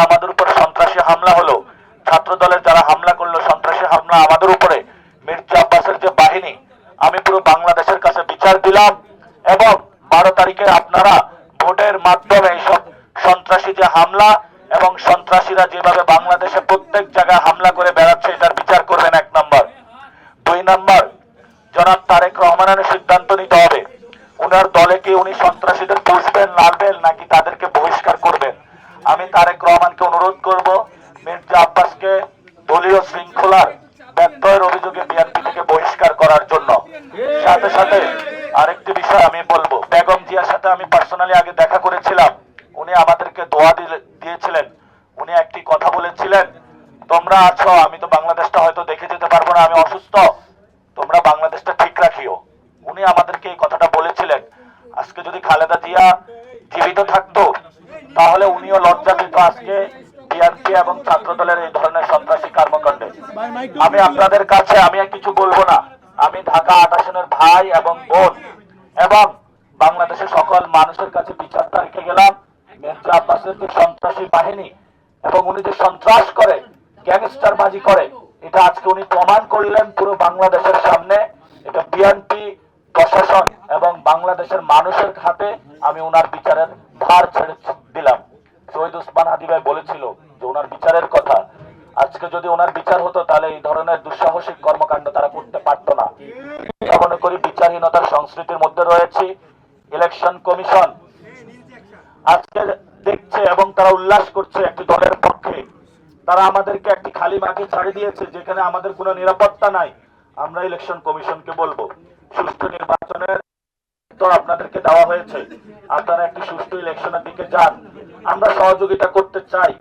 আমাদের উপর সন্ত্রাসী হামলা হলো, ছাত্র দলের যারা হামলা করলো, সন্ত্রাসী হামলা আমাদের উপরে, মির্জা আব্বাসের যে বাহিনী, আমি পুরো বাংলাদেশের কাছে বিচার দিলাম। এবং 12 তারিখে আপনারা ভোটের মাধ্যমে এইসব সন্ত্রাসী যে হামলা এবং সন্ত্রাসীরা যেভাবে বাংলাদেশে প্রত্যেক জায়গায় হামলা করে বেড়াচ্ছে, এটার বিচার করবেন। 1 নম্বর। 2 নম্বর, জনাব তারেক রহমানের সিদ্ধান্ত নিতে হবে উনার দলে কি উনি সন্ত্রাসীদের পুষবেন, লালবেন, নাকি তাদেরকে বহিষ্কার করবেন। আমি তারেক রহমানকে অনুরোধ করব মির্জা আব্বাসকে দলীয় শৃঙ্খলার ব্যত্যয়ের অভিযোগে বিএনপি থেকে বহিষ্কার করার জন্য। সাথে সাথে আরেকটি বিষয় আমি বলবো, বেগম জিয়ার সাথে আমি পার্সোনালি আগে দেখা করেছিলাম, উনি আমাদেরকে দোয়া দিয়েছিলেন। উনি একটি কথা বলেছিলেন, তোমরা আছো, আমি তো বাংলাদেশটা হয়তো দেখে যেতে পারবো না, আমি অসুস্থ, তোমরা বাংলাদেশটা ঠিক রাখিও। উনি আমাদেরকে এই কথাটা বলেছিলেন। আজকে যদি খালেদা জিয়া জীবিত থাকতো তাহলে উনিও লজ্জা পেত আজকে বিএনপি এবং ছাত্র দলের এই ধরনের সন্ত্রাসী কর্মকাণ্ডে। আমি আপনাদের কাছে আমি কিছু বলবো না, আমি ঢাকা 8 আসনের ভাই এবং বোন এবং বাংলাদেশের সকল মানুষের কাছে বিচারটা রেখে গেলাম। মির্জা আব্বাসের যে সন্ত্রাসী বাহিনী এবং উনি যে সন্ত্রাস করে, গ্যাংস্টারবাজি করে, এটা আজকে উনি প্রমাণ করলেন পুরো বাংলাদেশের সামনে। এটা বিএনপি প্রশাসন এবং বাংলাদেশের মানুষের হাতে আমি ওনার বিচারের ভার ছেড়ে দিলাম। শহীদ ওসমান হাদি ভাই বলেছিল যে ওনার বিচারের কথা, আজকে যদি ওনার বিচার হতো তাহলে এই ধরনের দুঃসাহসিক কর্মকাণ্ড তারা করতে পারতো না। মনে করি বিচারহীনতার সংস্কৃতির মধ্যে রয়েছে। ইলেকশন কমিশন আজকে দেখছে এবং তারা উল্লাস করছে একটি দলের পক্ষে। তারা আমাদেরকে একটি খালি মাঠে ছাড়ে দিয়েছে যেখানে আমাদের কোনো নিরাপত্তা নাই। আমরা ইলেকশন কমিশনকে বলবো, সুষ্ঠু নির্বাচনের তো আপনাদেরকে দেওয়া হয়েছে, আপনারা একটি সুষ্ঠু ইলেকশনের দিকে যান। আমরা সহযোগিতা করতে চাই।